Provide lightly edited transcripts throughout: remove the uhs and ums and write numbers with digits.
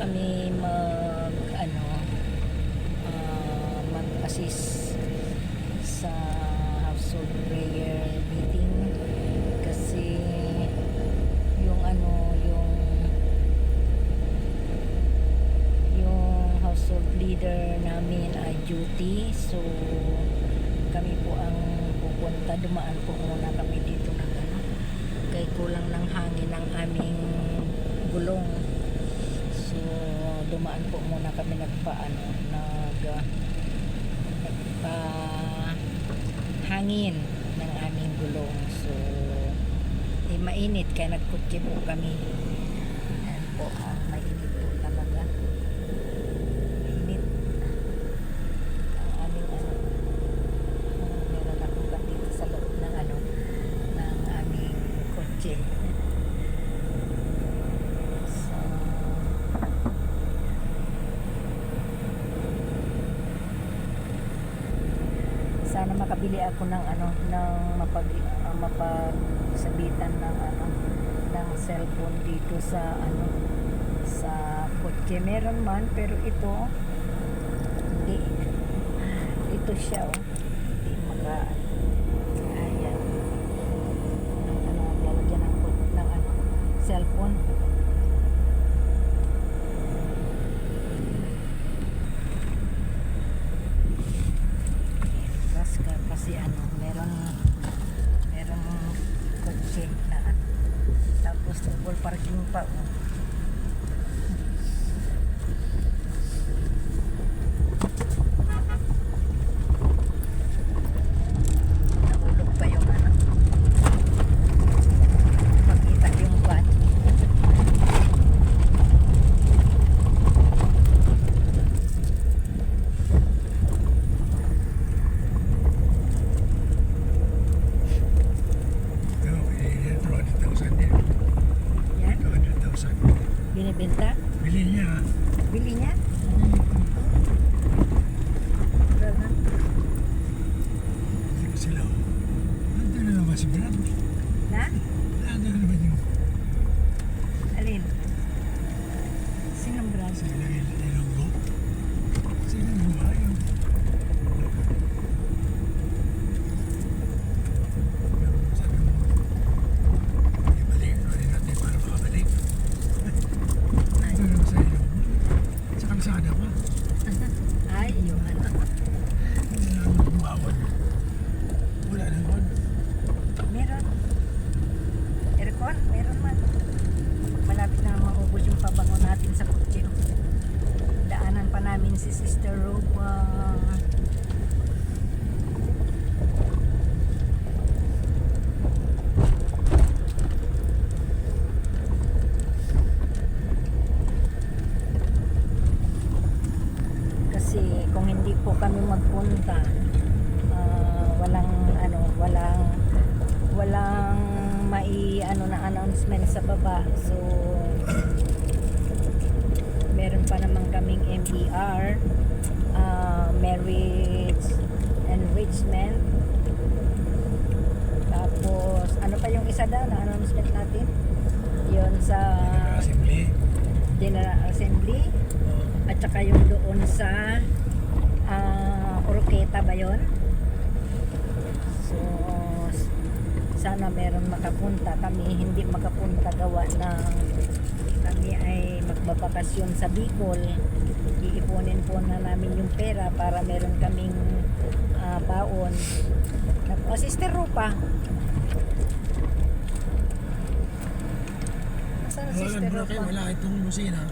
kami mag-assist sa household prayer meeting kasi yung household leader namin ay duty, so kami po ang pupunta. Dumaan po muna kami dito ng kay kulang ng hangin ng aming gulong, so dumaan po muna kami hangin ng aming gulong, so mainit kaya nagkutsi po kami. Ayan po, mainit po talaga, mainit ang aming meron akong dito sa loob ng ng aming kotse. Sana makabili ako ng mapagsabitan ng cellphone dito sa sa kotse. Meron man, pero ito hindi. Ito siya, hindi ayan. Lalagyan ng cellphone. Kasi merong kotse na tapos double parking pa. Nahulog pa yung makita yung van. Binibenta? Bili niya. Bili niya? Sila. Nandun na naman si Brad. Na? Nandun na naman yung... Alin? Sinong brand? Sila ilonggo. Sila yung bayo. Sabi mo, ibalik rin natin para makabalik. Nandun naman sa ilonggo. Sa kalsada pa. Ay, yung Bawal. Wala naman. meron. Aircon? Meron man. Malapit na maubos yung pabango natin sa kotse. Daanan pa namin si Sister Ropa. Kasi kung hindi po kami magpunta, walang na announcement sa baba. So meron pa naman kaming MER, marriage enrichment. Tapos ano pa yung isa daw na announcement natin? Yun sa General Assembly. At saka yung doon sa Oroqueta ba yun? So sana meron makapunta. Kami hindi makapunta gawa ng kami ay magbabakasyon sa Bicol. Iipunin po na namin yung pera para meron kaming baon. Sister Rupa, nasaan si Sister Rupa? Wala itong lusina.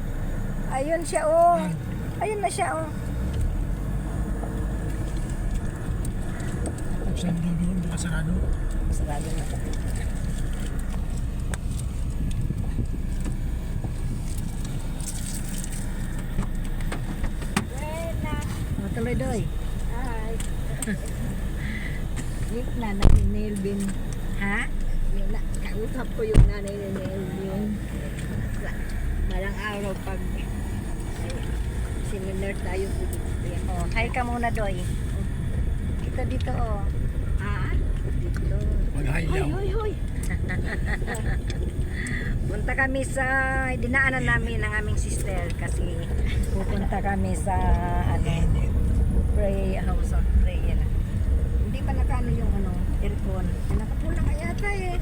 Ayun siya, oh. Ayun na siya, oh. Buksan mo doon, baka sarado. Sarado na. Tuloy doy. Hi. Wait na, nag-Melvin. Ha? Yung kausap ko yung nanay ni Melvin. Malang araw pag seminar tayo po dito. Oh, hi ka muna doy. Dito, oh. Dito. Mag-hiyaw. Hoy. Punta kami sa dinaanan namin ng aming sister kasi pupunta kami sa ano, pray house of prayer. Hindi pa nakano yung ano, aircon. Nakapula ka yata eh.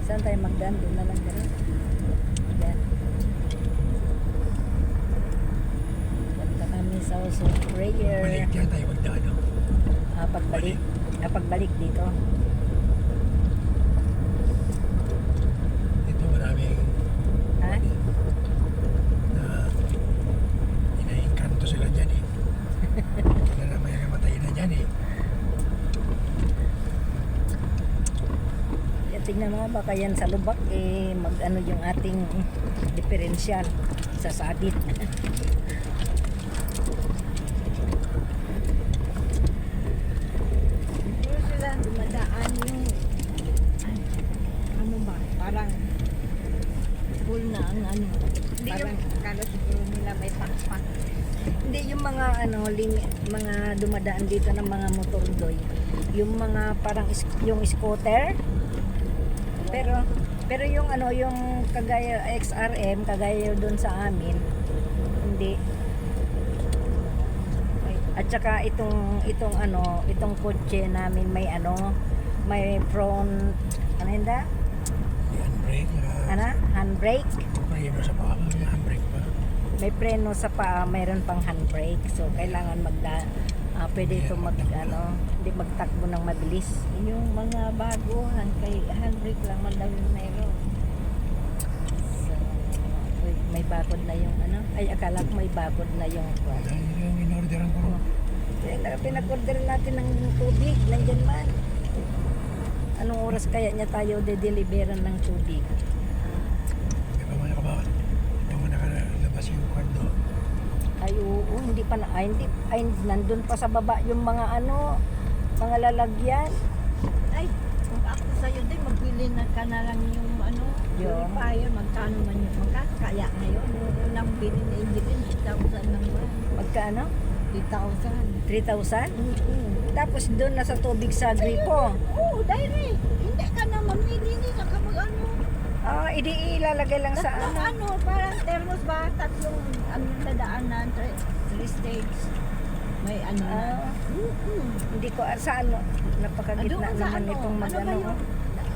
Saan tayo magdaan? Doon na lang kami. Yan. Punta kami sa house of prayer. Balik yan tayo magdaan. No? Pagbalik dito. Dito maraming Ha? na inaingkanto sila dyan eh. Wala na may namatay na dyan eh. Yan, tingnan mo baka yan sa lubak eh mag-ano yung ating diferensyal sa sabit. Siguro sila dumadaan yung ay, ano ba? Parang full na ang ano. Hindi Parang kala siguro nila may pakpak. Hindi yung mga ano mga dumadaan dito ng mga motor doy. Yung mga parang yung scooter. Pero yung ano yung kagaya XRM kagaya doon sa amin hindi. At saka itong ano, itong kotse namin may ano, may front ano yun da? Handbrake. Ano? Handbrake. May mo sa paa. May handbrake pa. May preno sa paa, mayroon pang handbrake. So kailangan pwede ito hindi magtakbo ng mabilis. Yung mga bago, handbrake lang man daw yung meron. So may bakod na yung ano. Ay akala ko may bakod na yung Dahil yung in-orderan ko. pinag-order natin ng tubig, nandyan man. Anong oras kaya niya tayo de-deliveran ng tubig? Di ba mga kabawat? Di ba mga nakalabas yung kwardo? Ay, oo, hindi pa na, ay, nandun pa sa baba yung mga ano, mga lalagyan. Ay, kung ako sa'yo din, magbili na ka na lang yung ano, Yung? purifier, magkano man yung magkakaya ngayon. Yung unang bili na Indipin, 8,000 lang ba? Magkano? 3,000. 3,000? Tapos doon na sa tubig sa gripo. Oo, direct. Hindi ka na mamili nila kapag ano. Ah, ilalagay lang sa Tatlong ano. parang thermos ba? Tatlong ang nadaanan, 3 stage. May ano na. Ah, hindi ko sa ano, napakagitna Doon sa naman ano? itong Ano ba yun?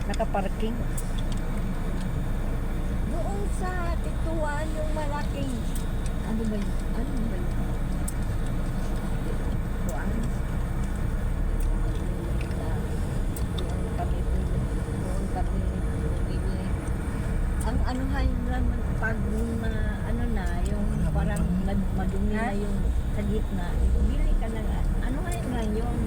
nakaparking. Doon sa Tituan, yung malaking, ano ba yun? Ano ba yun? Tituan? Doon kami bumili. Ang ano naman, pag ano na, yung parang madumi na Ha? yung sa gitna, bili ka na nga. Ano nga yung,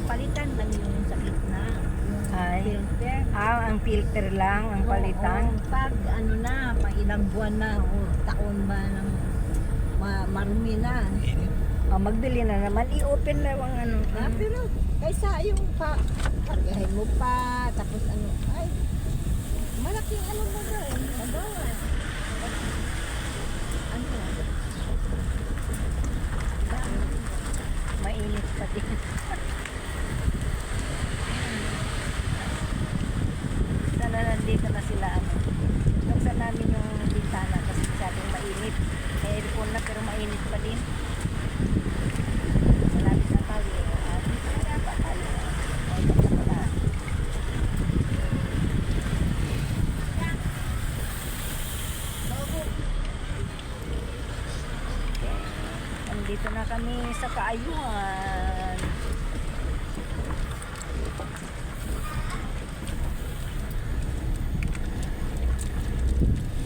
palitan lang yung sa gitna. Yung Ay. filter. Ang filter lang, ang palitan. Oo, pag ano na, pag ilang buwan na o taon ba ng marumi na. Init. Magbili na naman, i-open na ang ano. Pero kaysa yung kargahin mo pa, tapos ano, ay, malaking ano mo doon, mabawas. Ano, Mainit pa din. Sana nandito na sila ano. Buksan namin yung bintana kasi masyadong mainit. May aircon na pero mainit pa din. Malapit na tayo. Dito na yata tayo. Ay, baka pala. Nandito na kami sa Kaayuhan.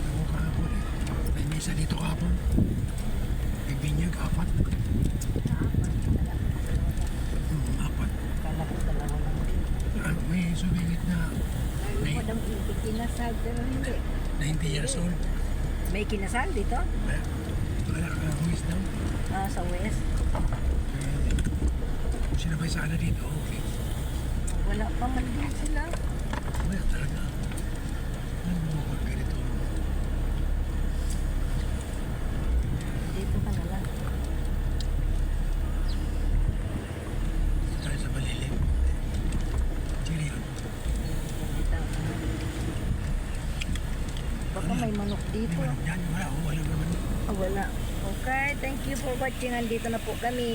Ako kahapon eh. May misa dito kahapon. May binyag, 4. Apat. Kala ko dalawa lang. May sumingit na ayaw ko nang ikinasal, pero hindi. 90 years old. May kinasal dito? Wala ka wisdom. Sa West. Sinabay sana dito, okay. Wala pa man din sila. Wala talaga. Ano mo pag ganito? Dito ka na lang. Tayo sa malilim. Sige yun. may manok Hindi dito. man dyan. Wala. Oh, wala naman. Ah, wala. Okay, thank you for watching. Andito na po kami.